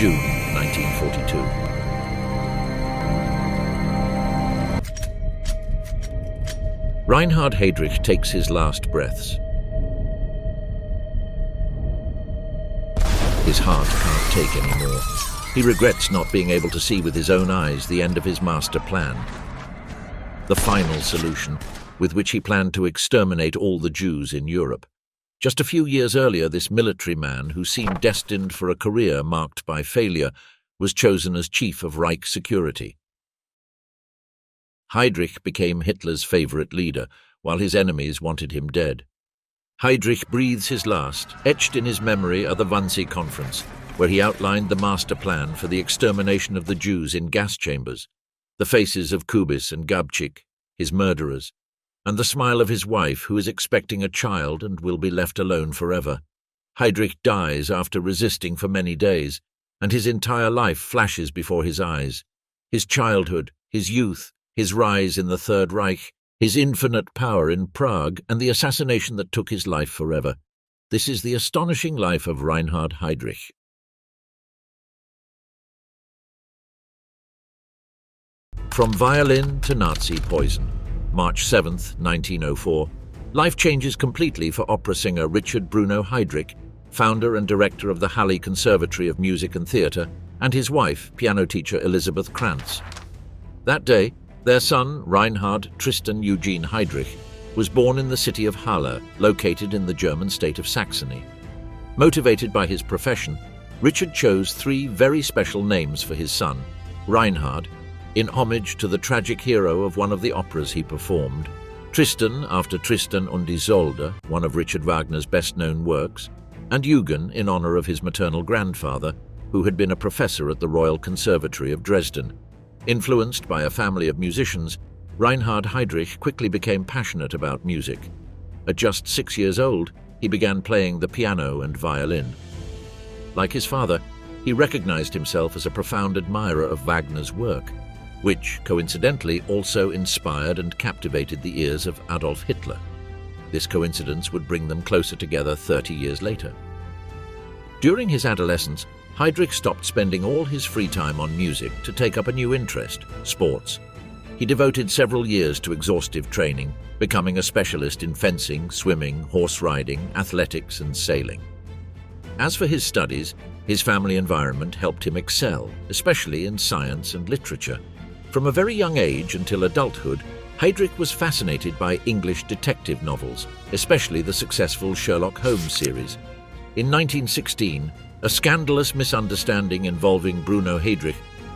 June 1942. Reinhard Heydrich takes his last breaths. His heart can't take anymore. He regrets not being able to see with his own eyes the end of his master plan. The final solution, with which he planned to exterminate all the Jews in Europe. Just a few years earlier, this military man, who seemed destined for a career marked by failure, was chosen as chief of Reich Security. Heydrich became Hitler's favorite leader, while his enemies wanted him dead. Heydrich breathes his last. Etched in his memory are the Wannsee Conference, where he outlined the master plan for the extermination of the Jews in gas chambers, the faces of Kubiš and Gabčík, his murderers, and the smile of his wife, who is expecting a child and will be left alone forever. Heydrich dies after resisting for many days, and his entire life flashes before his eyes. His childhood, his youth, his rise in the Third Reich, his infinite power in Prague, and the assassination that took his life forever. This is the astonishing life of Reinhard Heydrich. From violin to Nazi poison. March 7th, 1904. Life changes completely for opera singer Richard Bruno Heydrich, founder and director of the Halle Conservatory of Music and Theatre, and his wife, piano teacher Elisabeth Krantz. That day, their son, Reinhard Tristan Eugene Heydrich, was born in the city of Halle, located in the German state of Saxony. Motivated by his profession, Richard chose three very special names for his son: Reinhard, in homage to the tragic hero of one of the operas he performed; Tristan, after Tristan und Isolde, one of Richard Wagner's best-known works; and Eugen, in honor of his maternal grandfather, who had been a professor at the Royal Conservatory of Dresden. Influenced by a family of musicians, Reinhard Heydrich quickly became passionate about music. At just 6 years old, he began playing the piano and violin. Like his father, he recognized himself as a profound admirer of Wagner's work, which, coincidentally, also inspired and captivated the ears of Adolf Hitler. This coincidence would bring them closer together 30 years later. During his adolescence, Heydrich stopped spending all his free time on music to take up a new interest: sports. He devoted several years to exhaustive training, becoming a specialist in fencing, swimming, horse riding, athletics, and sailing. As for his studies, his family environment helped him excel, especially in science and literature. From a very young age until adulthood, Heydrich was fascinated by English detective novels, especially the successful Sherlock Holmes series. In 1916, a scandalous misunderstanding involving Bruno Heydrich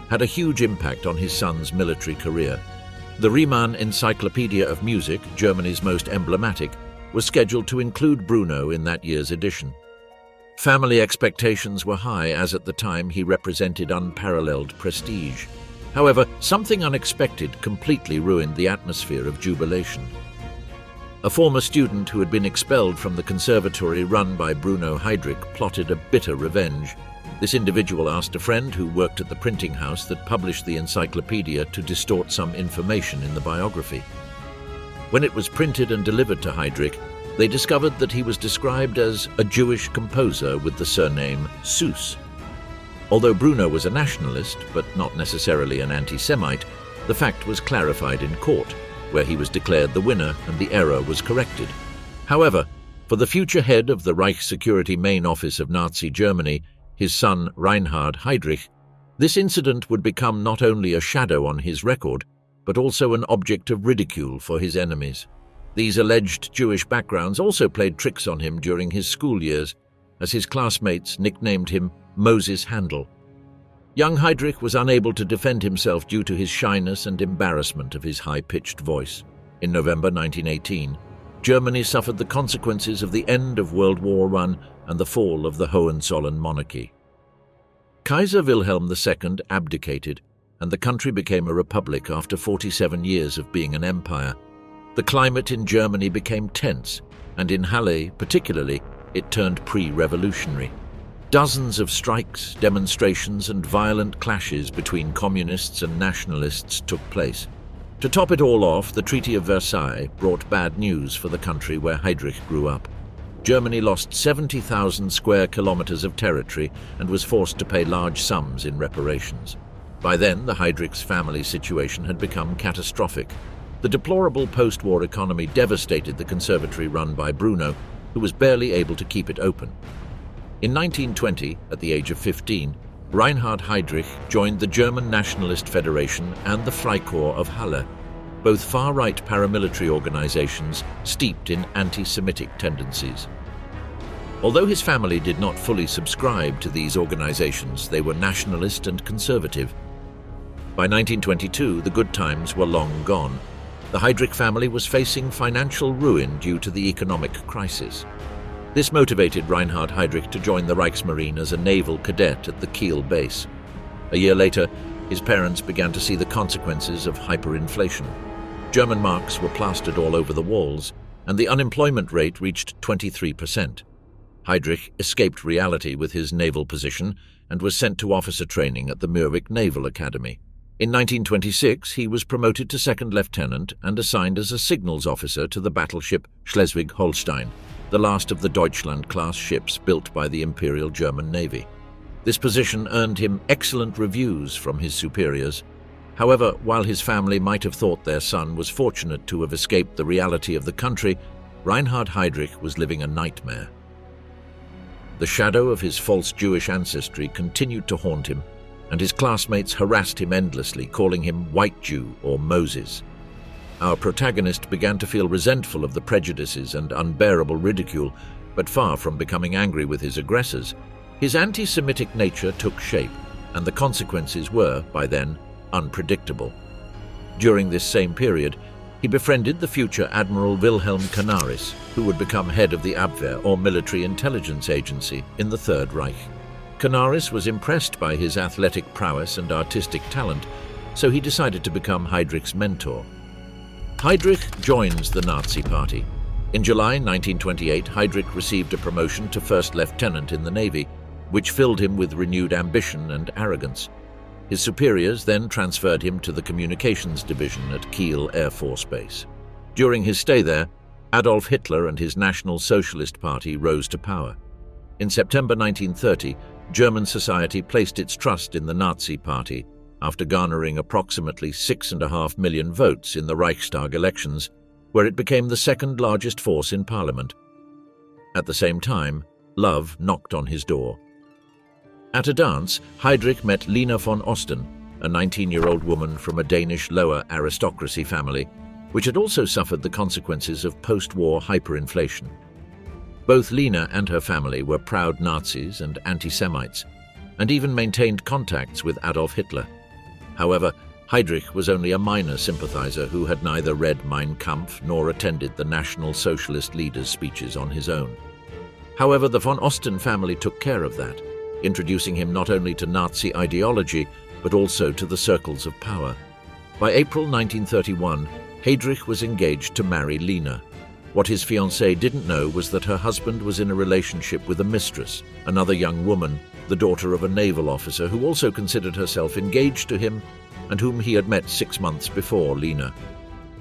had a huge impact on his son's military career. The Riemann Encyclopedia of Music, Germany's most emblematic, was scheduled to include Bruno in that year's edition. Family expectations were high, as at the time he represented unparalleled prestige. However, something unexpected completely ruined the atmosphere of jubilation. A former student who had been expelled from the conservatory run by Bruno Heydrich plotted a bitter revenge. This individual asked a friend who worked at the printing house that published the encyclopedia to distort some information in the biography. When it was printed and delivered to Heydrich, they discovered that he was described as a Jewish composer with the surname Süss. Although Bruno was a nationalist, but not necessarily an anti-Semite, the fact was clarified in court, where he was declared the winner and the error was corrected. However, for the future head of the Reich Security Main Office of Nazi Germany, his son Reinhard Heydrich, this incident would become not only a shadow on his record, but also an object of ridicule for his enemies. These alleged Jewish backgrounds also played tricks on him during his school years, as his classmates nicknamed him Moses Handel. Young Heydrich was unable to defend himself due to his shyness and embarrassment of his high-pitched voice. In November 1918, Germany suffered the consequences of the end of World War I and the fall of the Hohenzollern monarchy. Kaiser Wilhelm II abdicated, and the country became a republic after 47 years of being an empire. The climate in Germany became tense, and in Halle particularly, it turned pre-revolutionary. Dozens of strikes, demonstrations, and violent clashes between communists and nationalists took place. To top it all off, the Treaty of Versailles brought bad news for the country where Heydrich grew up. Germany lost 70,000 square kilometers of territory and was forced to pay large sums in reparations. By then, the Heydrichs' family situation had become catastrophic. The deplorable post-war economy devastated the conservatory run by Bruno, who was barely able to keep it open. In 1920, at the age of 15, Reinhard Heydrich joined the German Nationalist Federation and the Freikorps of Halle, both far-right paramilitary organizations steeped in anti-Semitic tendencies. Although his family did not fully subscribe to these organizations, they were nationalist and conservative. By 1922, the good times were long gone. The Heydrich family was facing financial ruin due to the economic crisis. This motivated Reinhard Heydrich to join the Reichsmarine as a naval cadet at the Kiel base. A year later, his parents began to see the consequences of hyperinflation. German marks were plastered all over the walls, and the unemployment rate reached 23%. Heydrich escaped reality with his naval position and was sent to officer training at the Mürwik Naval Academy. In 1926, he was promoted to second lieutenant and assigned as a signals officer to the battleship Schleswig-Holstein, the last of the Deutschland-class ships built by the Imperial German Navy. This position earned him excellent reviews from his superiors. However, while his family might have thought their son was fortunate to have escaped the reality of the country, Reinhard Heydrich was living a nightmare. The shadow of his false Jewish ancestry continued to haunt him, and his classmates harassed him endlessly, calling him White Jew or Moses. Our protagonist began to feel resentful of the prejudices and unbearable ridicule, but far from becoming angry with his aggressors, his anti-Semitic nature took shape, and the consequences were, by then, unpredictable. During this same period, he befriended the future Admiral Wilhelm Canaris, who would become head of the Abwehr, or military intelligence agency, in the Third Reich. Canaris was impressed by his athletic prowess and artistic talent, so he decided to become Heydrich's mentor. Heydrich joins the Nazi Party. In July 1928, Heydrich received a promotion to first lieutenant in the Navy, which filled him with renewed ambition and arrogance. His superiors then transferred him to the Communications Division at Kiel Air Force Base. During his stay there, Adolf Hitler and his National Socialist Party rose to power. In September 1930, German society placed its trust in the Nazi Party after garnering approximately 6.5 million votes in the Reichstag elections, where it became the second largest force in parliament. At the same time, love knocked on his door. At a dance, Heydrich met Lina von Osten, a 19-year-old woman from a Danish lower aristocracy family, which had also suffered the consequences of post-war hyperinflation. Both Lina and her family were proud Nazis and anti-Semites, and even maintained contacts with Adolf Hitler. However, Heydrich was only a minor sympathizer who had neither read Mein Kampf nor attended the National Socialist leaders' speeches on his own. However, the von Osten family took care of that, introducing him not only to Nazi ideology, but also to the circles of power. By April 1931, Heydrich was engaged to marry Lina. What his fiancée didn't know was that her husband was in a relationship with a mistress, another young woman, the daughter of a naval officer who also considered herself engaged to him and whom he had met 6 months before Lina.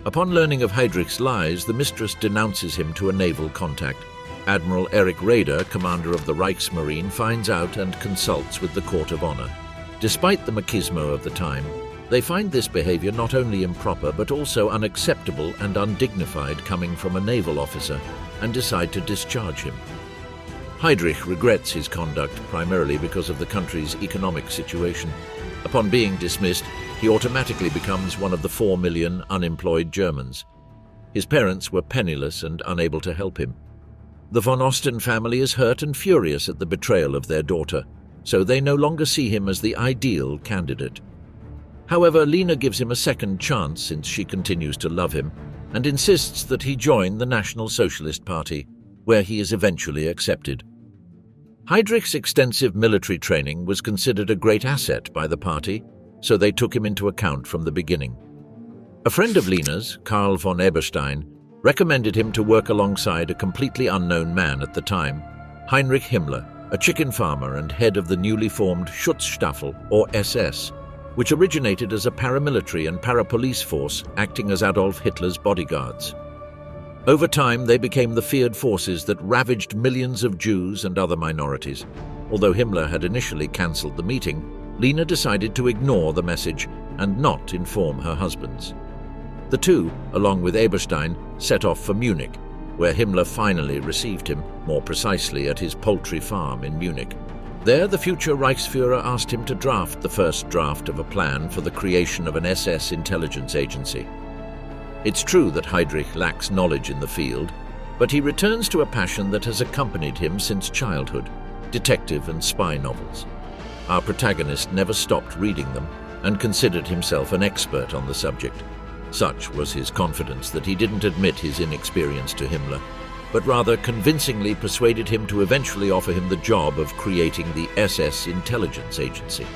Upon learning of Heydrich's lies, the mistress denounces him to a naval contact. Admiral Erich Raeder, commander of the Reichsmarine, finds out and consults with the Court of Honor. Despite the machismo of the time, they find this behavior not only improper but also unacceptable and undignified coming from a naval officer, and decide to discharge him. Heydrich regrets his conduct primarily because of the country's economic situation. Upon being dismissed, he automatically becomes one of the 4 million unemployed Germans. His parents were penniless and unable to help him. The von Osten family is hurt and furious at the betrayal of their daughter, so they no longer see him as the ideal candidate. However, Lina gives him a second chance since she continues to love him and insists that he join the National Socialist Party, where he is eventually accepted. Heydrich's extensive military training was considered a great asset by the party, so they took him into account from the beginning. A friend of Lina's, Karl von Eberstein, recommended him to work alongside a completely unknown man at the time, Heinrich Himmler, a chicken farmer and head of the newly formed Schutzstaffel, or SS, which originated as a paramilitary and parapolice force acting as Adolf Hitler's bodyguards. Over time, they became the feared forces that ravaged millions of Jews and other minorities. Although Himmler had initially cancelled the meeting, Lena decided to ignore the message and not inform her husbands. The two, along with Eberstein, set off for Munich, where Himmler finally received him, more precisely at his poultry farm in Munich. There, the future Reichsführer asked him to draft the first draft of a plan for the creation of an SS intelligence agency. It's true that Heydrich lacks knowledge in the field, but he returns to a passion that has accompanied him since childhood: detective and spy novels. Our protagonist never stopped reading them and considered himself an expert on the subject. Such was his confidence that he didn't admit his inexperience to Himmler, but rather convincingly persuaded him to eventually offer him the job of creating the SS intelligence agency.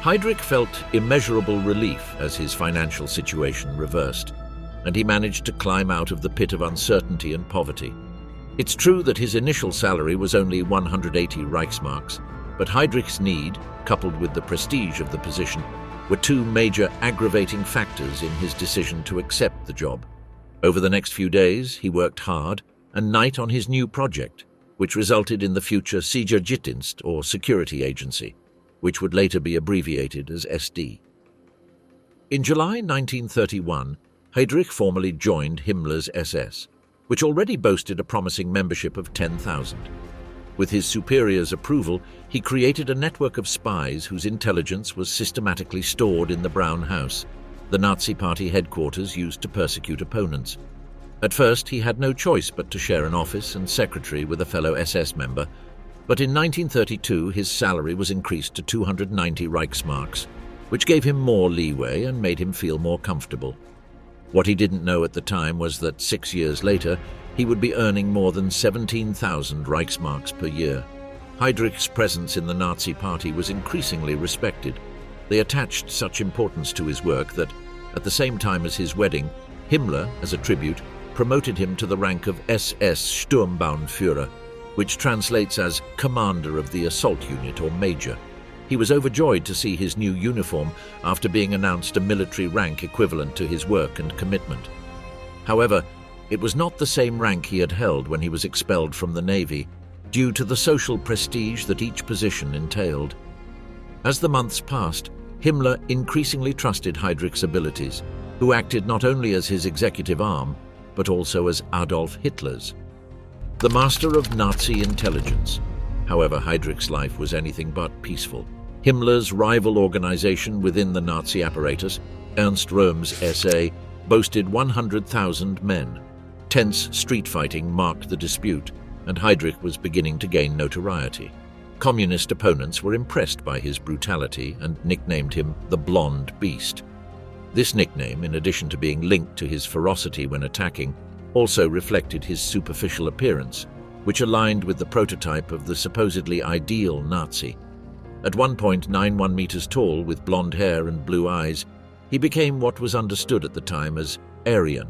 Heydrich felt immeasurable relief as his financial situation reversed, and he managed to climb out of the pit of uncertainty and poverty. It's true that his initial salary was only 180 Reichsmarks, but Heydrich's need, coupled with the prestige of the position, were two major aggravating factors in his decision to accept the job. Over the next few days, he worked hard and night on his new project, which resulted in the future Sicherheitsdienst, or security agency, which would later be abbreviated as SD. In July 1931, Heydrich formally joined Himmler's SS, which already boasted a promising membership of 10,000. With his superiors' approval, he created a network of spies whose intelligence was systematically stored in the Brown House, the Nazi Party headquarters used to persecute opponents. At first, he had no choice but to share an office and secretary with a fellow SS member, but in 1932 his salary was increased to 290 Reichsmarks, which gave him more leeway and made him feel more comfortable. What he didn't know at the time was that 6 years later, he would be earning more than 17,000 Reichsmarks per year. Heydrich's presence in the Nazi Party was increasingly respected. They attached such importance to his work that, at the same time as his wedding, Himmler, as a tribute, promoted him to the rank of SS Sturmbannführer, which translates as Commander of the Assault Unit or Major. He was overjoyed to see his new uniform after being announced a military rank equivalent to his work and commitment. However, it was not the same rank he had held when he was expelled from the Navy, due to the social prestige that each position entailed. As the months passed, Himmler increasingly trusted Heydrich's abilities, who acted not only as his executive arm, but also as Adolf Hitler's. The master of Nazi intelligence. However, Heydrich's life was anything but peaceful. Himmler's rival organization within the Nazi apparatus, Ernst Röhm's SA, boasted 100,000 men. Tense street fighting marked the dispute, and Heydrich was beginning to gain notoriety. Communist opponents were impressed by his brutality and nicknamed him the Blonde Beast. This nickname, in addition to being linked to his ferocity when attacking, also reflected his superficial appearance, which aligned with the prototype of the supposedly ideal Nazi. At one point 9 meters tall with blonde hair and blue eyes, he became what was understood at the time as Aryan.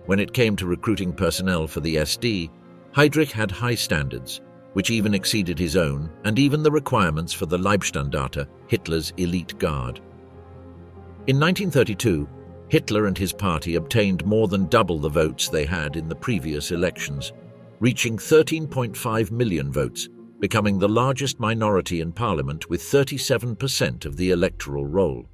When it came to recruiting personnel for the SD, Heydrich had high standards, which even exceeded his own and even the requirements for the Leibstandarte, Hitler's elite guard. In 1932, Hitler and his party obtained more than double the votes they had in the previous elections, reaching 13.5 million votes, becoming the largest minority in parliament with 37% of the electoral roll.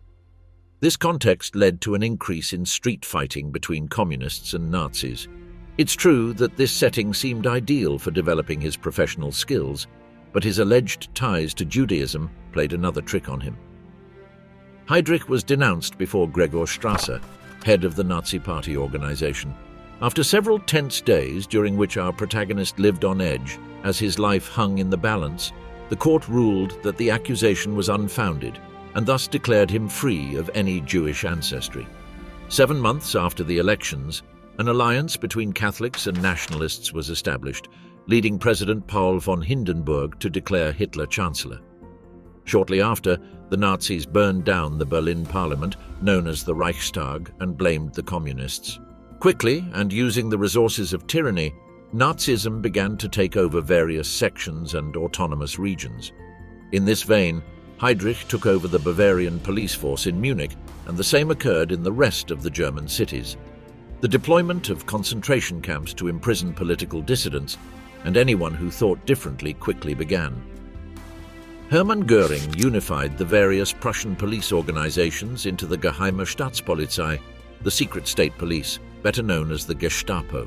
This context led to an increase in street fighting between communists and Nazis. It's true that this setting seemed ideal for developing his professional skills, but his alleged ties to Judaism played another trick on him. Heydrich was denounced before Gregor Strasser, head of the Nazi Party organization. After several tense days during which our protagonist lived on edge as his life hung in the balance, the court ruled that the accusation was unfounded and thus declared him free of any Jewish ancestry. 7 months after the elections, an alliance between Catholics and nationalists was established, leading President Paul von Hindenburg to declare Hitler Chancellor. Shortly after, the Nazis burned down the Berlin Parliament, known as the Reichstag, and blamed the Communists. Quickly, and using the resources of tyranny, Nazism began to take over various sections and autonomous regions. In this vein, Heydrich took over the Bavarian police force in Munich, and the same occurred in the rest of the German cities. The deployment of concentration camps to imprison political dissidents and anyone who thought differently quickly began. Hermann Göring unified the various Prussian police organizations into the Geheime Staatspolizei, the secret state police, better known as the Gestapo.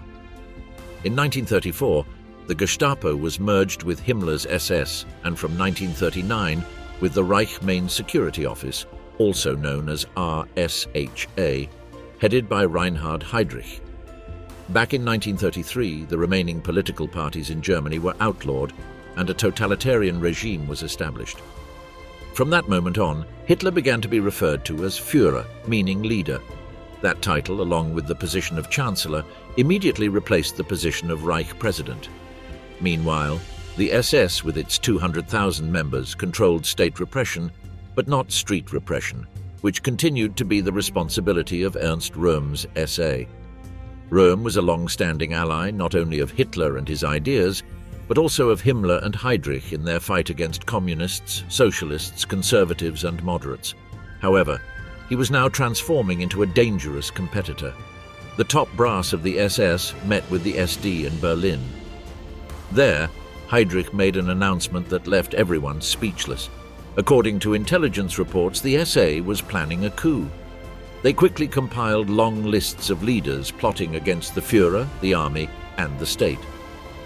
In 1934, the Gestapo was merged with Himmler's SS, and from 1939 with the Reich Main Security Office, also known as RSHA, headed by Reinhard Heydrich. Back in 1933, the remaining political parties in Germany were outlawed and a totalitarian regime was established. From that moment on, Hitler began to be referred to as Führer, meaning leader. That title, along with the position of Chancellor, immediately replaced the position of Reich President. Meanwhile, the SS, with its 200,000 members, controlled state repression, but not street repression, which continued to be the responsibility of Ernst Röhm's SA. Röhm was a long-standing ally not only of Hitler and his ideas, but also of Himmler and Heydrich in their fight against communists, socialists, conservatives and moderates. However, he was now transforming into a dangerous competitor. The top brass of the SS met with the SD in Berlin. There, Heydrich made an announcement that left everyone speechless. According to intelligence reports, the SA was planning a coup. They quickly compiled long lists of leaders plotting against the Führer, the army, and the state.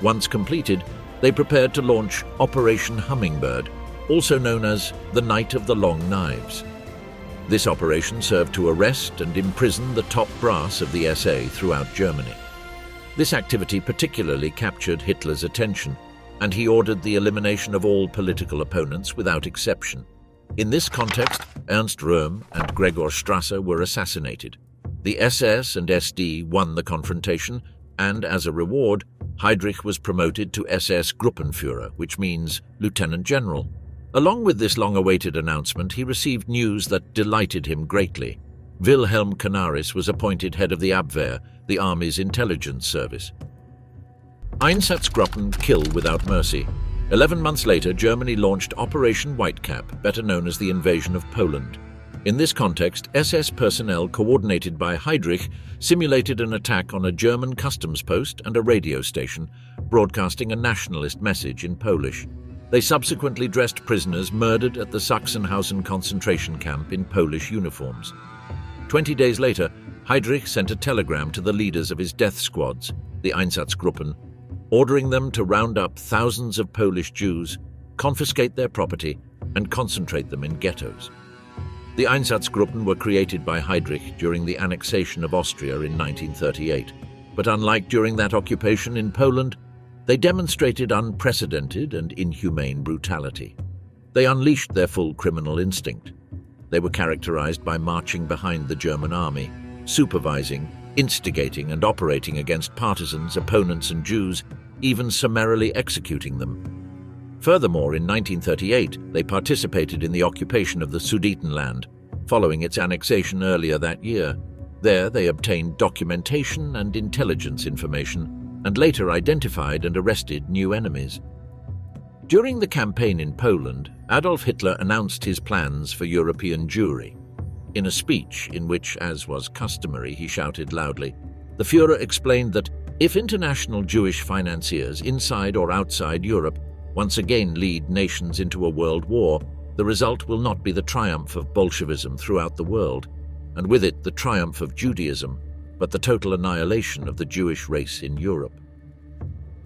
Once completed, they prepared to launch Operation Hummingbird, also known as the Night of the Long Knives. This operation served to arrest and imprison the top brass of the SA throughout Germany. This activity particularly captured Hitler's attention, and he ordered the elimination of all political opponents without exception. In this context, Ernst Röhm and Gregor Strasser were assassinated. The SS and SD won the confrontation, and as a reward, Heydrich was promoted to SS Gruppenführer, which means Lieutenant General. Along with this long-awaited announcement, he received news that delighted him greatly. Wilhelm Canaris was appointed head of the Abwehr, the army's intelligence service. Einsatzgruppen kill without mercy. 11 months later, Germany launched Operation Whitecap, better known as the invasion of Poland. In this context, SS personnel coordinated by Heydrich simulated an attack on a German customs post and a radio station, broadcasting a nationalist message in Polish. They subsequently dressed prisoners murdered at the Sachsenhausen concentration camp in Polish uniforms. 20 days later, Heydrich sent a telegram to the leaders of his death squads, the Einsatzgruppen, ordering them to round up thousands of Polish Jews, confiscate their property, and concentrate them in ghettos. The Einsatzgruppen were created by Heydrich during the annexation of Austria in 1938, but unlike during that occupation in Poland, they demonstrated unprecedented and inhumane brutality. They unleashed their full criminal instinct. They were characterized by marching behind the German army, supervising, instigating and operating against partisans, opponents and Jews, even summarily executing them. Furthermore, in 1938, they participated in the occupation of the Sudetenland, following its annexation earlier that year. There, they obtained documentation and intelligence information, and later identified and arrested new enemies. During the campaign in Poland, Adolf Hitler announced his plans for European Jewry. In a speech in which, as was customary, he shouted loudly, the Führer explained that if international Jewish financiers inside or outside Europe once again lead nations into a world war, the result will not be the triumph of Bolshevism throughout the world, and with it the triumph of Judaism, but the total annihilation of the Jewish race in Europe.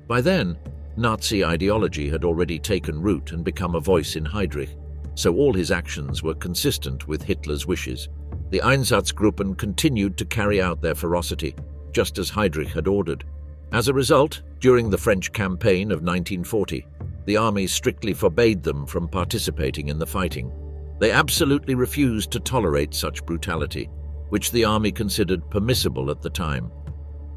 By then, Nazi ideology had already taken root and become a voice in Heydrich, so all his actions were consistent with Hitler's wishes. The Einsatzgruppen continued to carry out their ferocity, just as Heydrich had ordered. As a result, during the French campaign of 1940, the army strictly forbade them from participating in the fighting. They absolutely refused to tolerate such brutality, which the army considered permissible at the time.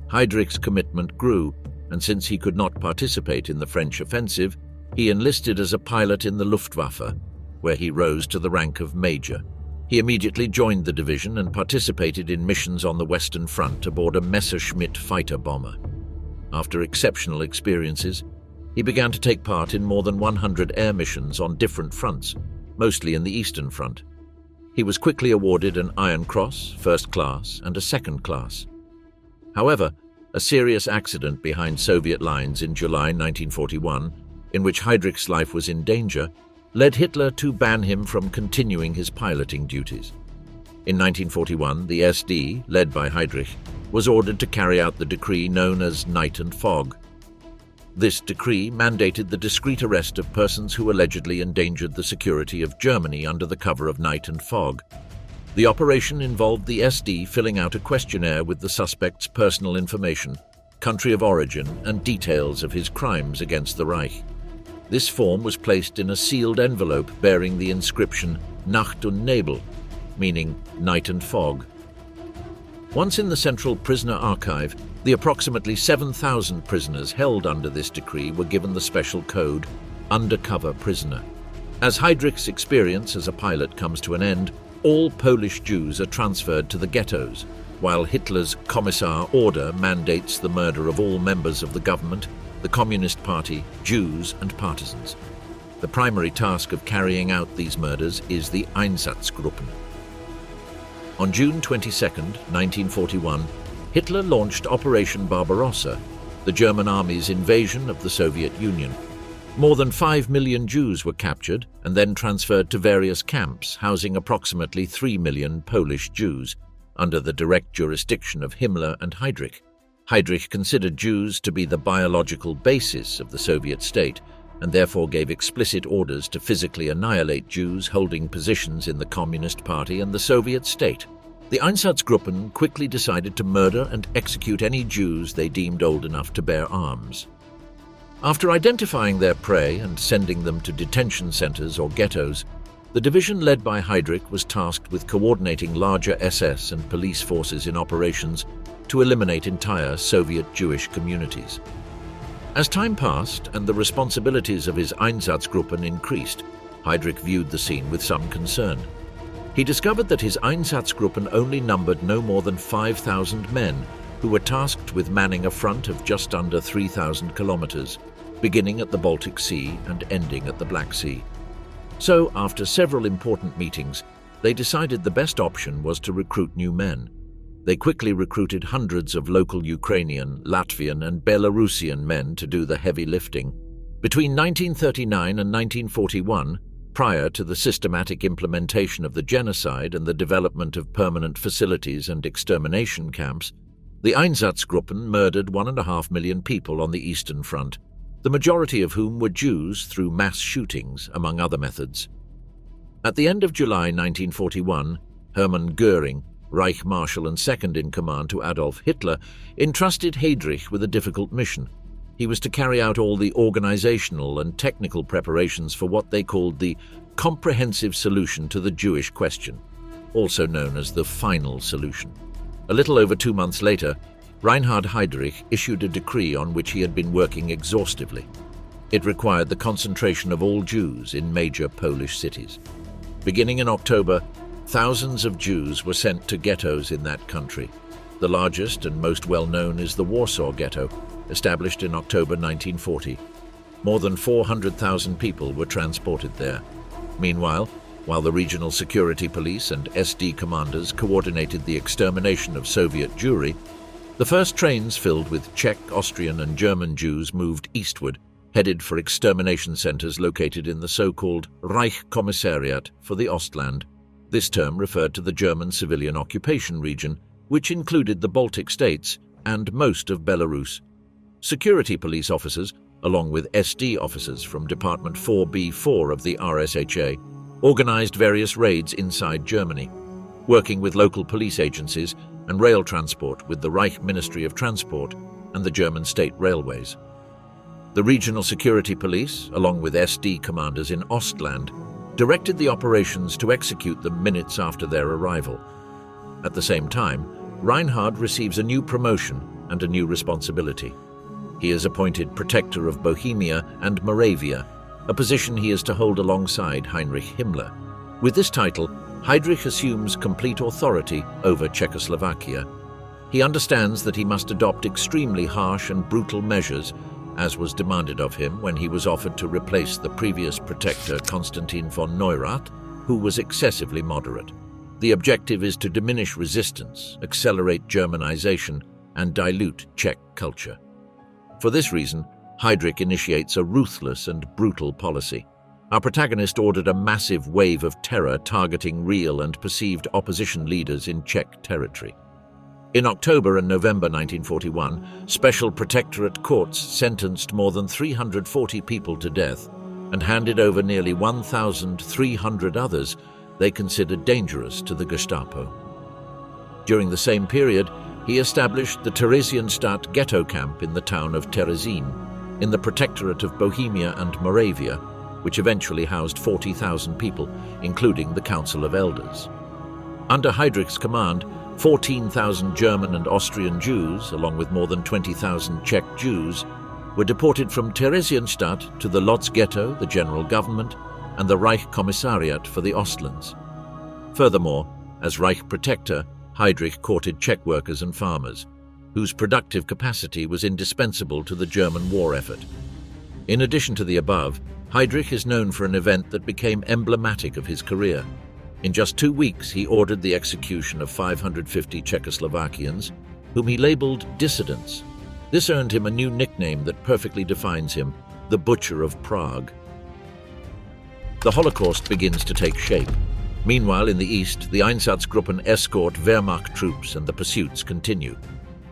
Heydrich's commitment grew, and since he could not participate in the French offensive, he enlisted as a pilot in the Luftwaffe, where he rose to the rank of major. He immediately joined the division and participated in missions on the Western Front aboard a Messerschmitt fighter bomber. After exceptional experiences, he began to take part in more than 100 air missions on different fronts, mostly in the Eastern Front. He was quickly awarded an Iron Cross, First Class, and a Second Class. However, a serious accident behind Soviet lines in July 1941, in which Heydrich's life was in danger, led Hitler to ban him from continuing his piloting duties. In 1941, the SD, led by Heydrich, was ordered to carry out the decree known as Night and Fog. This decree mandated the discreet arrest of persons who allegedly endangered the security of Germany under the cover of night and fog. The operation involved the SD filling out a questionnaire with the suspect's personal information, country of origin, and details of his crimes against the Reich. This form was placed in a sealed envelope bearing the inscription Nacht und Nebel, meaning night and fog. Once in the Central Prisoner Archive, the approximately 7,000 prisoners held under this decree were given the special code Undercover Prisoner. As Heydrich's experience as a pilot comes to an end, all Polish Jews are transferred to the ghettos, while Hitler's Commissar order mandates the murder of all members of the government, the Communist Party, Jews and partisans. The primary task of carrying out these murders is the Einsatzgruppen. On June 22, 1941, Hitler launched Operation Barbarossa, the German army's invasion of the Soviet Union. More than 5 million Jews were captured and then transferred to various camps housing approximately 3 million Polish Jews, under the direct jurisdiction of Himmler and Heydrich. Heydrich considered Jews to be the biological basis of the Soviet state and therefore gave explicit orders to physically annihilate Jews holding positions in the Communist Party and the Soviet state. The Einsatzgruppen quickly decided to murder and execute any Jews they deemed old enough to bear arms. After identifying their prey and sending them to detention centers or ghettos, the division led by Heydrich was tasked with coordinating larger SS and police forces in operations to eliminate entire Soviet Jewish communities. As time passed and the responsibilities of his Einsatzgruppen increased, Heydrich viewed the scene with some concern. He discovered that his Einsatzgruppen only numbered no more than 5,000 men who were tasked with manning a front of just under 3,000 kilometers, beginning at the Baltic Sea and ending at the Black Sea. So, after several important meetings, they decided the best option was to recruit new men. They quickly recruited hundreds of local Ukrainian, Latvian, and Belarusian men to do the heavy lifting. Between 1939 and 1941, prior to the systematic implementation of the genocide and the development of permanent facilities and extermination camps, the Einsatzgruppen murdered 1.5 million people on the Eastern Front, the majority of whom were Jews through mass shootings, among other methods. At the end of July 1941, Hermann Göring, Reich Marshal and second-in-command to Adolf Hitler, entrusted Heydrich with a difficult mission. He was to carry out all the organizational and technical preparations for what they called the comprehensive solution to the Jewish question, also known as the final solution. A little over 2 months later, Reinhard Heydrich issued a decree on which he had been working exhaustively. It required the concentration of all Jews in major Polish cities. Beginning in October, thousands of Jews were sent to ghettos in that country. The largest and most well-known is the Warsaw Ghetto, established in October 1940. More than 400,000 people were transported there. Meanwhile, while the regional security police and SD commanders coordinated the extermination of Soviet Jewry, the first trains filled with Czech, Austrian, and German Jews moved eastward, headed for extermination centers located in the so-called Reich Commissariat for the Ostland. This term referred to the German civilian occupation region, which included the Baltic states and most of Belarus. Security police officers, along with SD officers from Department 4B4 of the RSHA, organized various raids inside Germany, working with local police agencies and rail transport with the Reich Ministry of Transport and the German state railways. The regional security police, along with SD commanders in Ostland, directed the operations to execute them minutes after their arrival. At the same time, Reinhard receives a new promotion and a new responsibility. He is appointed Protector of Bohemia and Moravia, a position he is to hold alongside Heinrich Himmler. With this title, Heydrich assumes complete authority over Czechoslovakia. He understands that he must adopt extremely harsh and brutal measures, as was demanded of him when he was offered to replace the previous protector Konstantin von Neurath, who was excessively moderate. The objective is to diminish resistance, accelerate Germanization, and dilute Czech culture. For this reason, Heydrich initiates a ruthless and brutal policy. Our protagonist ordered a massive wave of terror targeting real and perceived opposition leaders in Czech territory. In October and November 1941, special Protectorate courts sentenced more than 340 people to death and handed over nearly 1,300 others they considered dangerous to the Gestapo. During the same period, he established the Theresienstadt ghetto camp in the town of Terezín, in the Protectorate of Bohemia and Moravia, which eventually housed 40,000 people, including the Council of Elders. Under Heydrich's command, 14,000 German and Austrian Jews, along with more than 20,000 Czech Jews, were deported from Theresienstadt to the Lodz Ghetto, the general government, and the Reich Commissariat for the Ostlands. Furthermore, as Reich Protector, Heydrich courted Czech workers and farmers, whose productive capacity was indispensable to the German war effort. In addition to the above, Heydrich is known for an event that became emblematic of his career. In just 2 weeks, he ordered the execution of 550 Czechoslovakians, whom he labeled dissidents. This earned him a new nickname that perfectly defines him, the Butcher of Prague. The Holocaust begins to take shape. Meanwhile, in the east, the Einsatzgruppen escort Wehrmacht troops and the pursuits continue.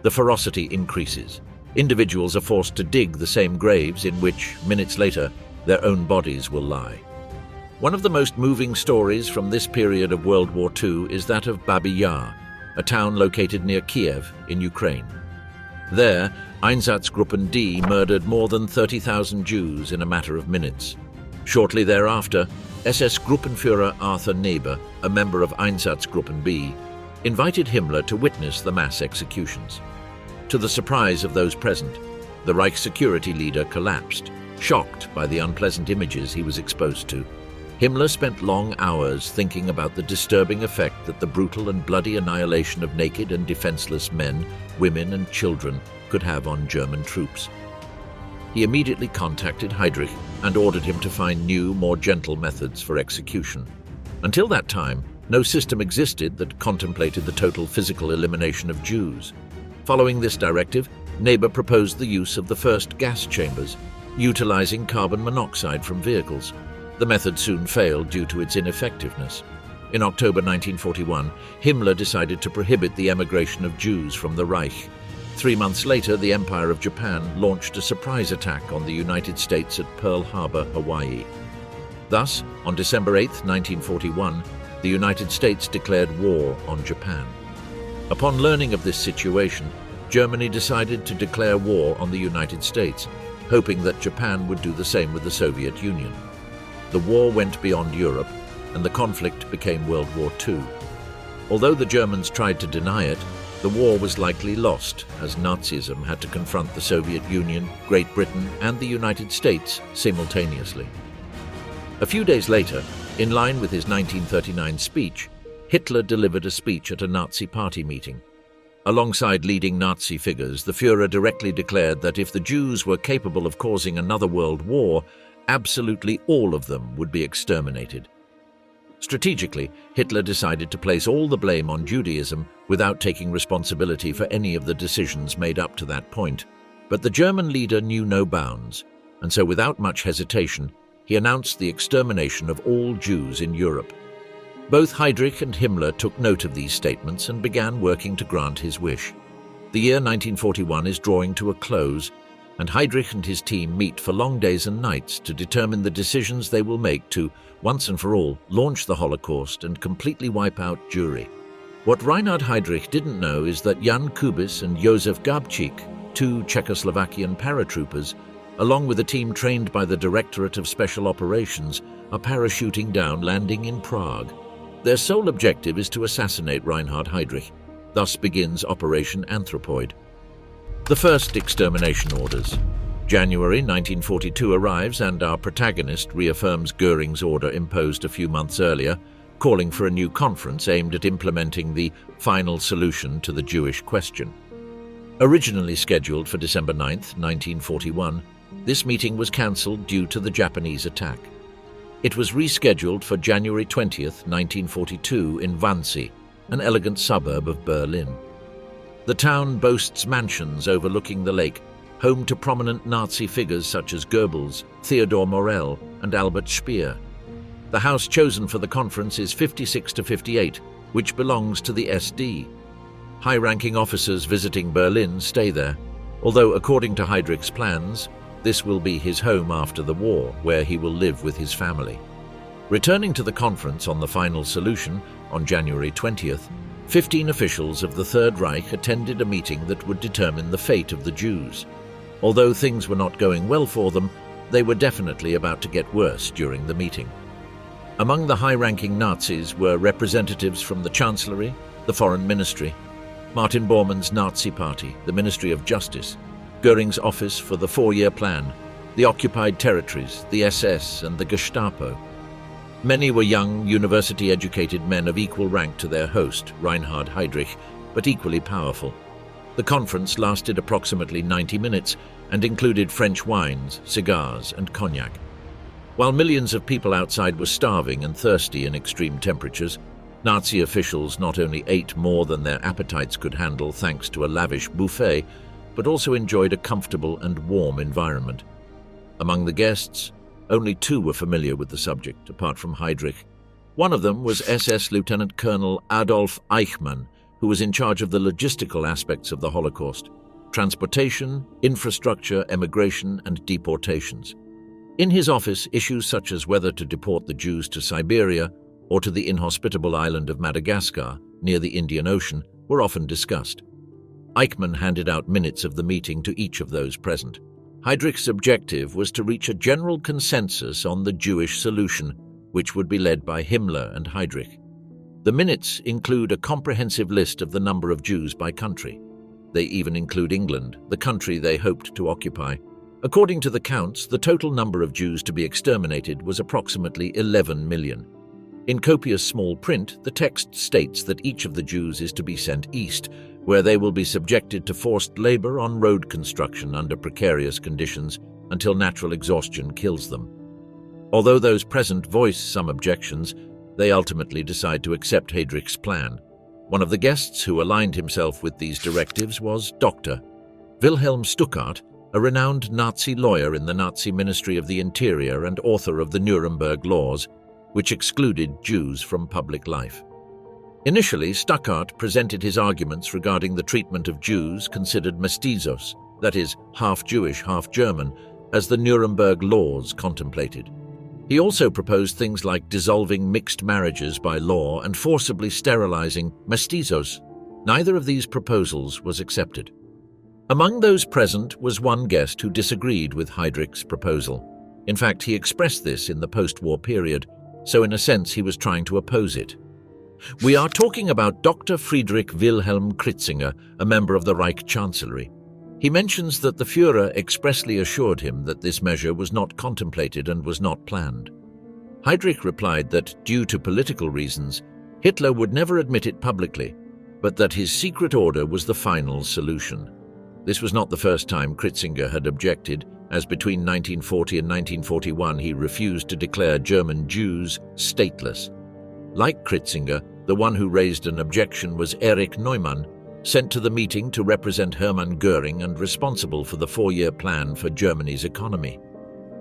The ferocity increases. Individuals are forced to dig the same graves in which, minutes later, their own bodies will lie. One of the most moving stories from this period of World War II is that of Babi Yar, a town located near Kiev in Ukraine. There, Einsatzgruppen D murdered more than 30,000 Jews in a matter of minutes. Shortly thereafter, SS Gruppenführer Arthur Neber, a member of Einsatzgruppen B, invited Himmler to witness the mass executions. To the surprise of those present, the Reich security leader collapsed, shocked by the unpleasant images he was exposed to. Himmler spent long hours thinking about the disturbing effect that the brutal and bloody annihilation of naked and defenseless men, women and children could have on German troops. He immediately contacted Heydrich and ordered him to find new, more gentle methods for execution. Until that time, no system existed that contemplated the total physical elimination of Jews. Following this directive, Neber proposed the use of the first gas chambers, utilizing carbon monoxide from vehicles. The method soon failed due to its ineffectiveness. In October 1941, Himmler decided to prohibit the emigration of Jews from the Reich. 3 months later, the Empire of Japan launched a surprise attack on the United States at Pearl Harbor, Hawaii. Thus, on December 8, 1941, the United States declared war on Japan. Upon learning of this situation, Germany decided to declare war on the United States, hoping that Japan would do the same with the Soviet Union. The war went beyond Europe, and the conflict became World War II. Although the Germans tried to deny it, the war was likely lost, as Nazism had to confront the Soviet Union, Great Britain, and the United States simultaneously. A few days later, in line with his 1939 speech, Hitler delivered a speech at a Nazi party meeting. Alongside leading Nazi figures, the Führer directly declared that if the Jews were capable of causing another world war, absolutely all of them would be exterminated. Strategically, Hitler decided to place all the blame on Judaism without taking responsibility for any of the decisions made up to that point. But the German leader knew no bounds, and so without much hesitation, he announced the extermination of all Jews in Europe. Both Heydrich and Himmler took note of these statements and began working to grant his wish. The year 1941 is drawing to a close, and Heydrich and his team meet for long days and nights to determine the decisions they will make to, once and for all, launch the Holocaust and completely wipe out Jewry. What Reinhard Heydrich didn't know is that Jan Kubiš and Jozef Gabčík, 2 Czechoslovakian paratroopers, along with a team trained by the Directorate of Special Operations, are parachuting down, landing in Prague. Their sole objective is to assassinate Reinhard Heydrich. Thus begins Operation Anthropoid. The first extermination orders. January 1942 arrives and our protagonist reaffirms Göring's order imposed a few months earlier, calling for a new conference aimed at implementing the final solution to the Jewish question. Originally scheduled for December 9, 1941, this meeting was cancelled due to the Japanese attack. It was rescheduled for January 20, 1942 in Wannsee, an elegant suburb of Berlin. The town boasts mansions overlooking the lake, home to prominent Nazi figures such as Goebbels, Theodor Morell, and Albert Speer. The house chosen for the conference is 56-58, which belongs to the SD. High-ranking officers visiting Berlin stay there, although according to Heydrich's plans, this will be his home after the war, where he will live with his family. Returning to the conference on the final solution on January 20th, 15 officials of the Third Reich attended a meeting that would determine the fate of the Jews. Although things were not going well for them, they were definitely about to get worse during the meeting. Among the high-ranking Nazis were representatives from the Chancellery, the Foreign Ministry, Martin Bormann's Nazi Party, the Ministry of Justice, Göring's Office for the Four-Year Plan, the Occupied Territories, the SS, and the Gestapo. Many were young, university-educated men of equal rank to their host, Reinhard Heydrich, but equally powerful. The conference lasted approximately 90 minutes and included French wines, cigars, and cognac. While millions of people outside were starving and thirsty in extreme temperatures, Nazi officials not only ate more than their appetites could handle thanks to a lavish buffet, but also enjoyed a comfortable and warm environment. Among the guests, only 2 were familiar with the subject, apart from Heydrich. One of them was SS Lieutenant Colonel Adolf Eichmann, who was in charge of the logistical aspects of the Holocaust: transportation, infrastructure, emigration, and deportations. In his office, issues such as whether to deport the Jews to Siberia or to the inhospitable island of Madagascar, near the Indian Ocean, were often discussed. Eichmann handed out minutes of the meeting to each of those present. Heydrich's objective was to reach a general consensus on the Jewish solution, which would be led by Himmler and Heydrich. The minutes include a comprehensive list of the number of Jews by country. They even include England, the country they hoped to occupy. According to the counts, the total number of Jews to be exterminated was approximately 11 million. In copious small print, the text states that each of the Jews is to be sent east, where they will be subjected to forced labor on road construction under precarious conditions until natural exhaustion kills them. Although those present voice some objections, they ultimately decide to accept Heydrich's plan. One of the guests who aligned himself with these directives was Dr. Wilhelm Stuckart, a renowned Nazi lawyer in the Nazi Ministry of the Interior and author of the Nuremberg Laws, which excluded Jews from public life. Initially, Stuckart presented his arguments regarding the treatment of Jews considered mestizos, that is, half Jewish, half German, as the Nuremberg Laws contemplated. He also proposed things like dissolving mixed marriages by law and forcibly sterilizing mestizos. Neither of these proposals was accepted. Among those present was one guest who disagreed with Heydrich's proposal. In fact, he expressed this in the post-war period, so in a sense he was trying to oppose it. We are talking about Dr. Friedrich Wilhelm Kritzinger, a member of the Reich Chancellery. He mentions that the Führer expressly assured him that this measure was not contemplated and was not planned. Heydrich replied that, due to political reasons, Hitler would never admit it publicly, but that his secret order was the final solution. This was not the first time Kritzinger had objected, as between 1940 and 1941 he refused to declare German Jews stateless. Like Kritzinger, the one who raised an objection was Erich Neumann, sent to the meeting to represent Hermann Göring and responsible for the four-year plan for Germany's economy.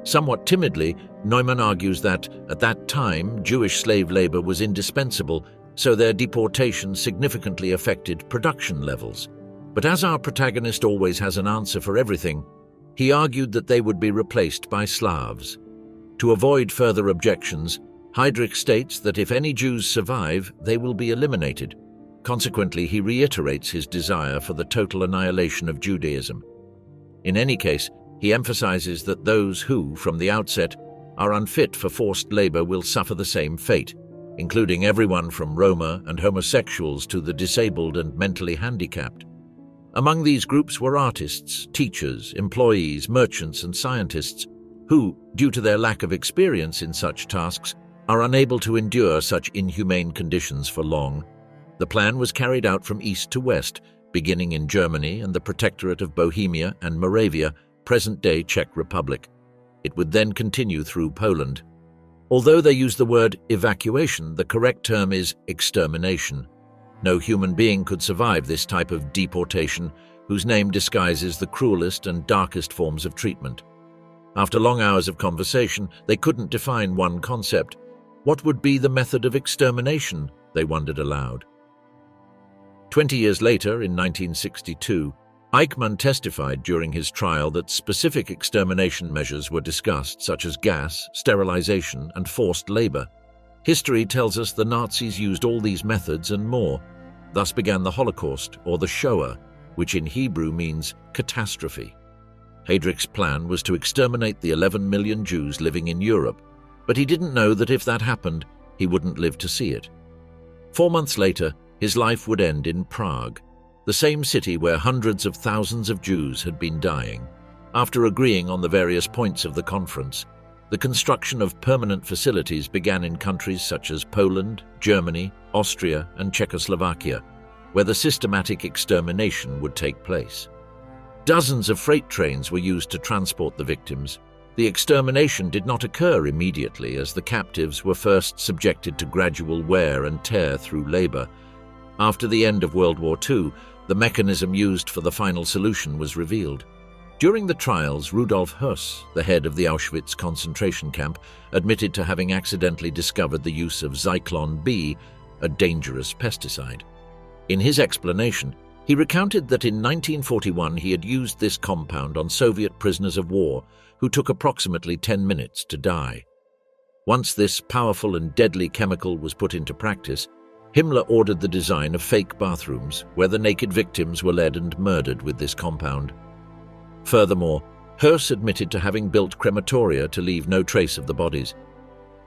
Somewhat timidly, Neumann argues that, at that time, Jewish slave labor was indispensable, so their deportation significantly affected production levels. But as our protagonist always has an answer for everything, he argued that they would be replaced by Slavs. To avoid further objections, Heydrich states that if any Jews survive, they will be eliminated. Consequently, he reiterates his desire for the total annihilation of Judaism. In any case, he emphasizes that those who, from the outset, are unfit for forced labor will suffer the same fate, including everyone from Roma and homosexuals to the disabled and mentally handicapped. Among these groups were artists, teachers, employees, merchants, and scientists who, due to their lack of experience in such tasks, are unable to endure such inhumane conditions for long. The plan was carried out from east to west, beginning in Germany and the Protectorate of Bohemia and Moravia, present-day Czech Republic. It would then continue through Poland. Although they use the word evacuation, the correct term is extermination. No human being could survive this type of deportation, whose name disguises the cruelest and darkest forms of treatment. After long hours of conversation, they couldn't define one concept. What would be the method of extermination, they wondered aloud. 20 years later, in 1962, Eichmann testified during his trial that specific extermination measures were discussed, such as gas, sterilization, and forced labor. History tells us the Nazis used all these methods and more. Thus began the Holocaust, or the Shoah, which in Hebrew means catastrophe. Heydrich's plan was to exterminate the 11 million Jews living in Europe, but he didn't know that if that happened, he wouldn't live to see it. 4 months later, his life would end in Prague, the same city where hundreds of thousands of Jews had been dying. After agreeing on the various points of the conference, the construction of permanent facilities began in countries such as Poland, Germany, Austria, and Czechoslovakia, where the systematic extermination would take place. Dozens of freight trains were used to transport the victims. The extermination did not occur immediately, as the captives were first subjected to gradual wear and tear through labor. After the end of World War II, the mechanism used for the final solution was revealed. During the trials, Rudolf Höss, the head of the Auschwitz concentration camp, admitted to having accidentally discovered the use of Zyklon B, a dangerous pesticide. In his explanation, he recounted that in 1941 he had used this compound on Soviet prisoners of war who took approximately 10 minutes to die. Once this powerful and deadly chemical was put into practice, Himmler ordered the design of fake bathrooms where the naked victims were led and murdered with this compound. Furthermore, Höss admitted to having built crematoria to leave no trace of the bodies.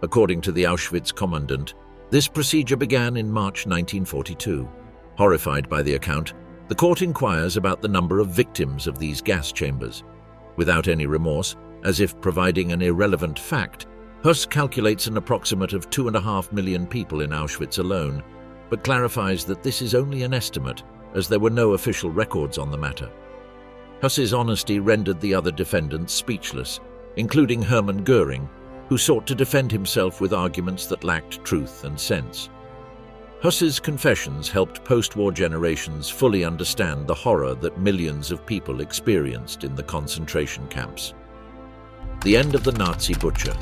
According to the Auschwitz commandant, this procedure began in March 1942. Horrified by the account, the court inquires about the number of victims of these gas chambers. Without any remorse, as if providing an irrelevant fact, Höss calculates an approximate of 2.5 million people in Auschwitz alone, but clarifies that this is only an estimate, as there were no official records on the matter. Höss's honesty rendered the other defendants speechless, including Hermann Göring, who sought to defend himself with arguments that lacked truth and sense. Höss's confessions helped post-war generations fully understand the horror that millions of people experienced in the concentration camps. The end of the Nazi butcher.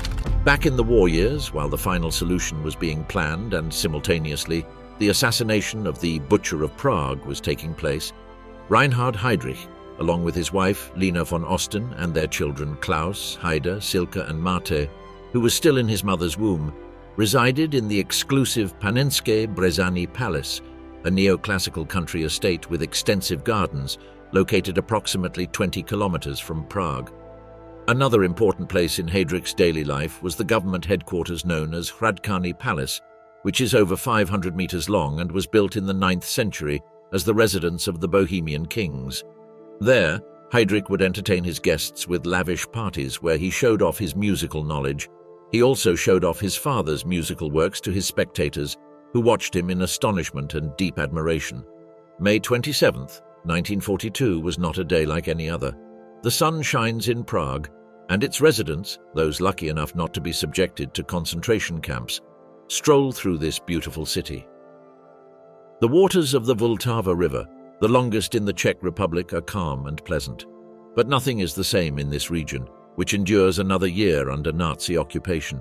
Back in the war years, while the final solution was being planned and simultaneously the assassination of the Butcher of Prague was taking place, Reinhard Heydrich, along with his wife Lina von Osten and their children Klaus, Haida, Silke and Mate, who was still in his mother's womb, resided in the exclusive Panenské Brezany Palace, a neoclassical country estate with extensive gardens located approximately 20 kilometers from Prague. Another important place in Heydrich's daily life was the government headquarters known as Hradčany Palace, which is over 500 meters long and was built in the 9th century as the residence of the Bohemian kings. There, Heydrich would entertain his guests with lavish parties where he showed off his musical knowledge. He also showed off his father's musical works to his spectators, who watched him in astonishment and deep admiration. May 27, 1942 was not a day like any other. The sun shines in Prague, and its residents, those lucky enough not to be subjected to concentration camps, stroll through this beautiful city. The waters of the Vltava River, the longest in the Czech Republic, are calm and pleasant. But nothing is the same in this region, which endures another year under Nazi occupation.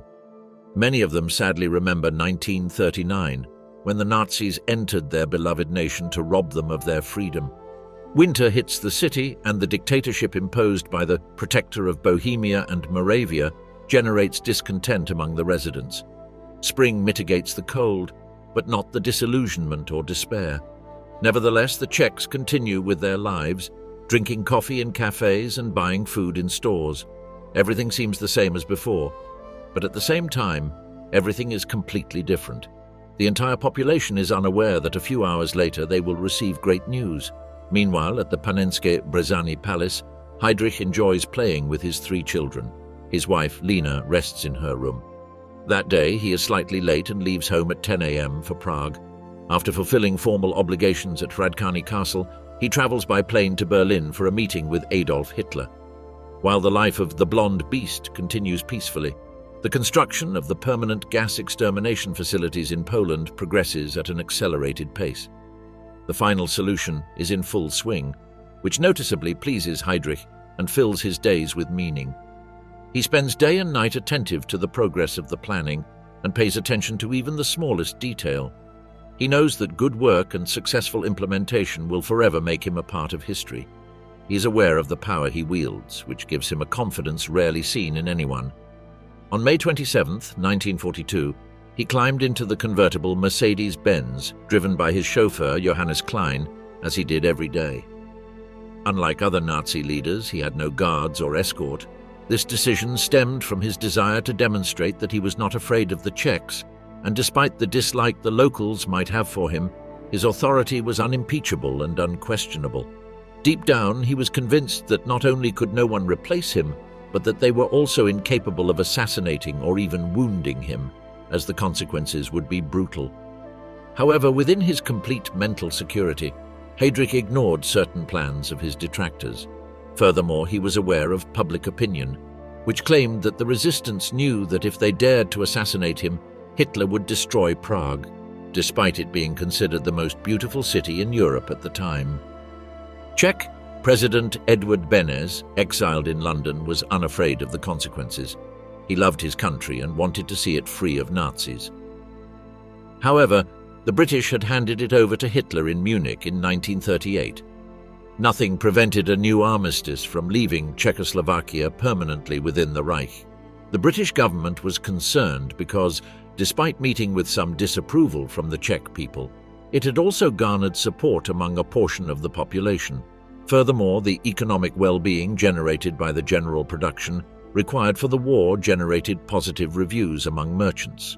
Many of them sadly remember 1939, when the Nazis entered their beloved nation to rob them of their freedom. Winter hits the city, and the dictatorship imposed by the Protector of Bohemia and Moravia generates discontent among the residents. Spring mitigates the cold, but not the disillusionment or despair. Nevertheless, the Czechs continue with their lives, drinking coffee in cafes and buying food in stores. Everything seems the same as before, but at the same time, everything is completely different. The entire population is unaware that a few hours later they will receive great news. Meanwhile, at the Panenské Brezany Palace, Heydrich enjoys playing with his 3 children. His wife, Lina, rests in her room. That day, he is slightly late and leaves home at 10 a.m. for Prague. After fulfilling formal obligations at Hradčany Castle, he travels by plane to Berlin for a meeting with Adolf Hitler. While the life of the blonde beast continues peacefully, the construction of the permanent gas extermination facilities in Poland progresses at an accelerated pace. The final solution is in full swing, which noticeably pleases Heydrich and fills his days with meaning. He spends day and night attentive to the progress of the planning and pays attention to even the smallest detail. He knows that good work and successful implementation will forever make him a part of history. He is aware of the power he wields, which gives him a confidence rarely seen in anyone. On May 27, 1942, he climbed into the convertible Mercedes-Benz, driven by his chauffeur Johannes Klein, as he did every day. Unlike other Nazi leaders, he had no guards or escort. This decision stemmed from his desire to demonstrate that he was not afraid of the Czechs, and despite the dislike the locals might have for him, his authority was unimpeachable and unquestionable. Deep down, he was convinced that not only could no one replace him, but that they were also incapable of assassinating or even wounding him, as the consequences would be brutal. However, within his complete mental security, Heydrich ignored certain plans of his detractors. Furthermore, he was aware of public opinion, which claimed that the resistance knew that if they dared to assassinate him, Hitler would destroy Prague, despite it being considered the most beautiful city in Europe at the time. Czech President Edvard Beneš, exiled in London, was unafraid of the consequences. He loved his country and wanted to see it free of Nazis. However, the British had handed it over to Hitler in Munich in 1938. Nothing prevented a new armistice from leaving Czechoslovakia permanently within the Reich. The British government was concerned because, despite meeting with some disapproval from the Czech people, it had also garnered support among a portion of the population. Furthermore, the economic well-being generated by the general production required for the war generated positive reviews among merchants.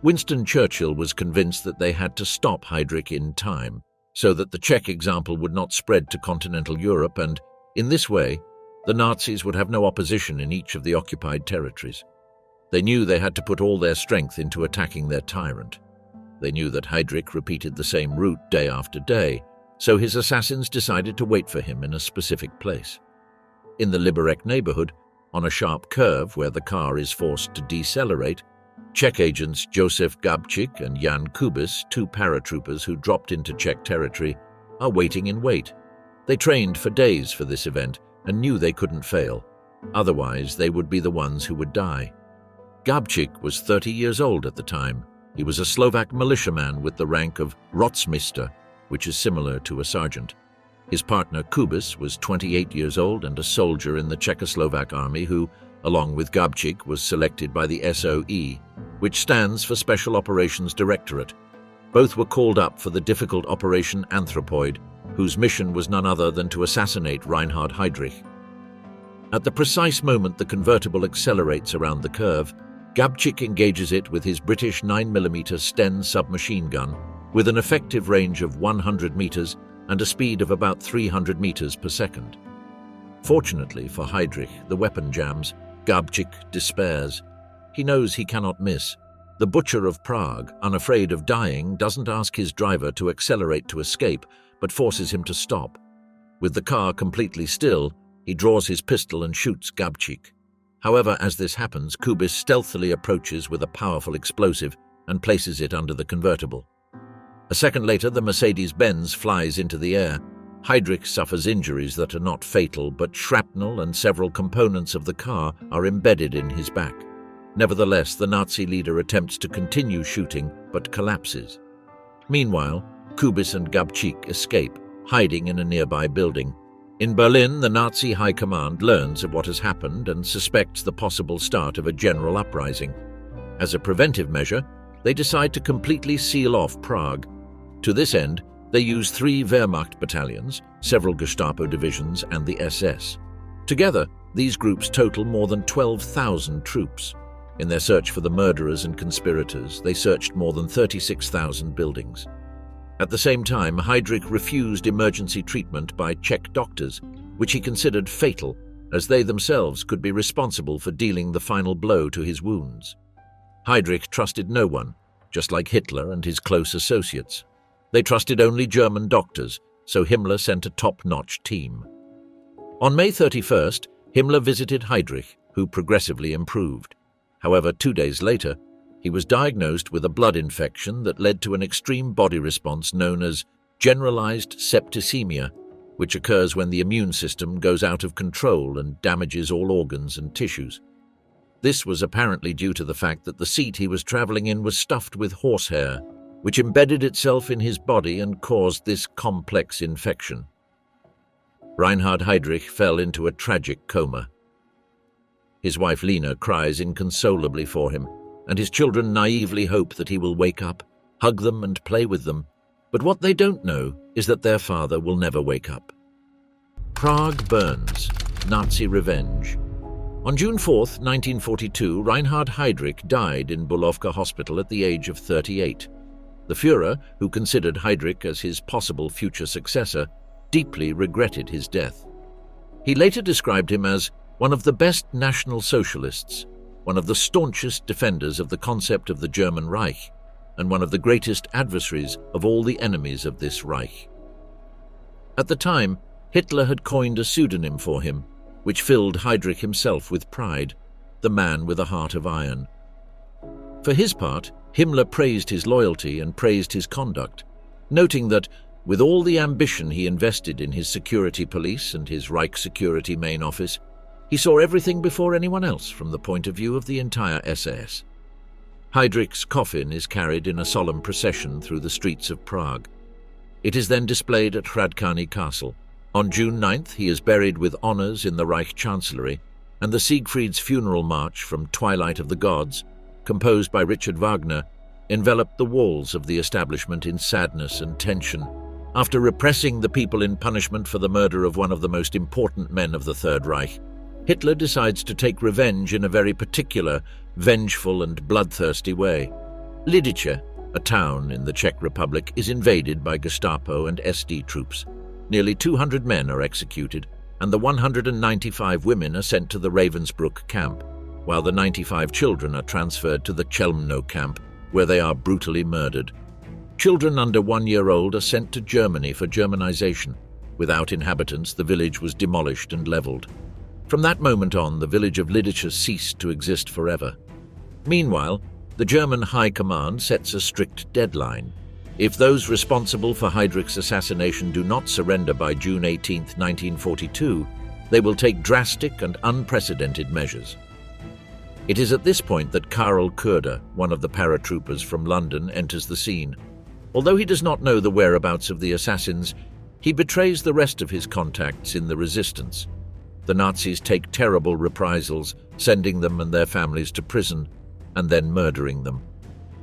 Winston Churchill was convinced that they had to stop Heydrich in time, so that the Czech example would not spread to continental Europe, and, in this way, the Nazis would have no opposition in each of the occupied territories. They knew they had to put all their strength into attacking their tyrant. They knew that Heydrich repeated the same route day after day, so his assassins decided to wait for him in a specific place. In the Liberec neighborhood, on a sharp curve where the car is forced to decelerate, Czech agents Jozef Gabčík and Jan Kubiš, two paratroopers who dropped into Czech territory, are waiting in wait. They trained for days for this event and knew they couldn't fail. Otherwise, they would be the ones who would die. Gabčík was 30 years old at the time. He was a Slovak militiaman with the rank of Rotmister, which is similar to a sergeant. His partner Kubiš was 28 years old and a soldier in the Czechoslovak army who, along with Gabčík, was selected by the SOE, which stands for Special Operations Directorate. Both were called up for the difficult Operation Anthropoid, whose mission was none other than to assassinate Reinhard Heydrich. At the precise moment the convertible accelerates around the curve, Gabčík engages it with his British 9mm Sten submachine gun with an effective range of 100 meters and a speed of about 300 meters per second. Fortunately for Heydrich, the weapon jams. Gabčík despairs. He knows he cannot miss. The butcher of Prague, unafraid of dying, doesn't ask his driver to accelerate to escape, but forces him to stop. With the car completely still, he draws his pistol and shoots Gabčík. However, as this happens, Kubiš stealthily approaches with a powerful explosive and places it under the convertible. A second later, the Mercedes-Benz flies into the air. Heydrich suffers injuries that are not fatal, but shrapnel and several components of the car are embedded in his back. Nevertheless, the Nazi leader attempts to continue shooting, but collapses. Meanwhile, Kubiš and Gabčík escape, hiding in a nearby building. In Berlin, the Nazi high command learns of what has happened and suspects the possible start of a general uprising. As a preventive measure, they decide to completely seal off Prague. To this end, they use 3 Wehrmacht battalions, several Gestapo divisions, and the SS. Together, these groups total more than 12,000 troops. In their search for the murderers and conspirators, they searched more than 36,000 buildings. At the same time, Heydrich refused emergency treatment by Czech doctors, which he considered fatal, as they themselves could be responsible for dealing the final blow to his wounds. Heydrich trusted no one, just like Hitler and his close associates. They trusted only German doctors, so Himmler sent a top-notch team. On May 31st, Himmler visited Heydrich, who progressively improved. However, 2 days later, he was diagnosed with a blood infection that led to an extreme body response known as generalized septicemia, which occurs when the immune system goes out of control and damages all organs and tissues. This was apparently due to the fact that the seat he was traveling in was stuffed with horsehair, which embedded itself in his body and caused this complex infection. Reinhard Heydrich fell into a tragic coma. His wife Lena cries inconsolably for him, and his children naively hope that he will wake up, hug them and play with them, but what they don't know is that their father will never wake up. Prague burns. Nazi revenge. On June 4, 1942, Reinhard Heydrich died in Bulovka Hospital at the age of 38. The Führer, who considered Heydrich as his possible future successor, deeply regretted his death. He later described him as one of the best National Socialists, one of the staunchest defenders of the concept of the German Reich, and one of the greatest adversaries of all the enemies of this Reich. At the time, Hitler had coined a pseudonym for him, which filled Heydrich himself with pride, the man with a heart of iron. For his part, Himmler praised his loyalty and praised his conduct, noting that, with all the ambition he invested in his security police and his Reich Security Main Office, he saw everything before anyone else from the point of view of the entire SS. Heydrich's coffin is carried in a solemn procession through the streets of Prague. It is then displayed at Hradčany Castle. On June 9th, he is buried with honors in the Reich Chancellery, and the Siegfried's funeral march from Twilight of the Gods, composed by Richard Wagner, enveloped the walls of the establishment in sadness and tension. After repressing the people in punishment for the murder of one of the most important men of the Third Reich, Hitler decides to take revenge in a very particular, vengeful and bloodthirsty way. Lidice, a town in the Czech Republic, is invaded by Gestapo and SD troops. Nearly 200 men are executed, and the 195 women are sent to the Ravensbrück camp, while the 95 children are transferred to the Chelmno camp, where they are brutally murdered. Children under 1 year old are sent to Germany for Germanization. Without inhabitants, the village was demolished and leveled. From that moment on, the village of Lidice ceased to exist forever. Meanwhile, the German High Command sets a strict deadline. If those responsible for Heydrich's assassination do not surrender by June 18, 1942, they will take drastic and unprecedented measures. It is at this point that Karl Kurda, one of the paratroopers from London, enters the scene. Although he does not know the whereabouts of the assassins, he betrays the rest of his contacts in the resistance. The Nazis take terrible reprisals, sending them and their families to prison, and then murdering them.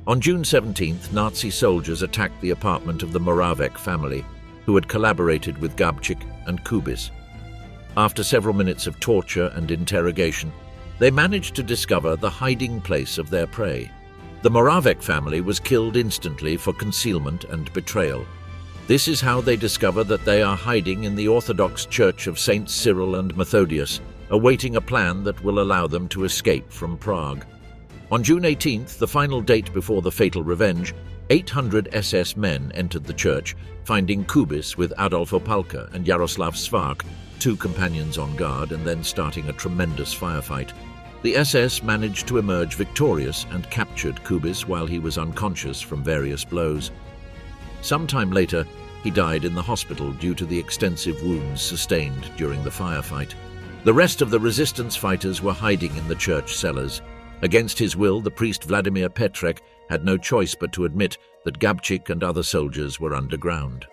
On June 17th, Nazi soldiers attacked the apartment of the Moravia family, who had collaborated with Gabčík and Kubiš. After several minutes of torture and interrogation, they managed to discover the hiding place of their prey. The Moravia family was killed instantly for concealment and betrayal. This is how they discover that they are hiding in the Orthodox Church of Saints Cyril and Methodius, awaiting a plan that will allow them to escape from Prague. On June 18th, the final date before the fatal revenge, 800 SS men entered the church, finding Kubiš with Adolf Opalka and Jaroslav Svák, 2 companions on guard, and then starting a tremendous firefight. The SS managed to emerge victorious and captured Kubiš while he was unconscious from various blows. Sometime later, he died in the hospital due to the extensive wounds sustained during the firefight. The rest of the resistance fighters were hiding in the church cellars. Against his will, the priest Vladimir Petrek had no choice but to admit that Gabčík and other soldiers were underground.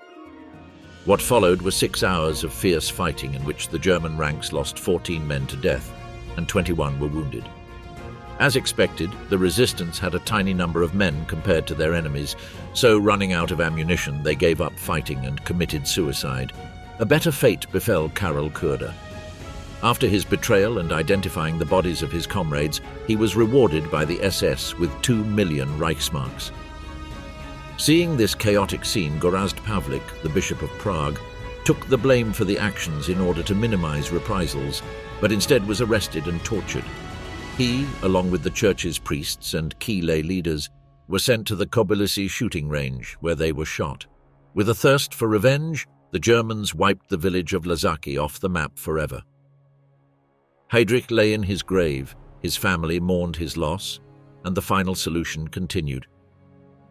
What followed were 6 hours of fierce fighting in which the German ranks lost 14 men to death and 21 were wounded. As expected, the resistance had a tiny number of men compared to their enemies, so running out of ammunition, they gave up fighting and committed suicide. A better fate befell Karl Kurda. After his betrayal and identifying the bodies of his comrades, he was rewarded by the SS with 2 million Reichsmarks. Seeing this chaotic scene, Gorazd Pavlik, the Bishop of Prague, took the blame for the actions in order to minimize reprisals, but instead was arrested and tortured. He, along with the church's priests and key lay leaders, were sent to the Kobylisy shooting range, where they were shot. With a thirst for revenge, the Germans wiped the village of Lazaki off the map forever. Heydrich lay in his grave, his family mourned his loss, and the final solution continued.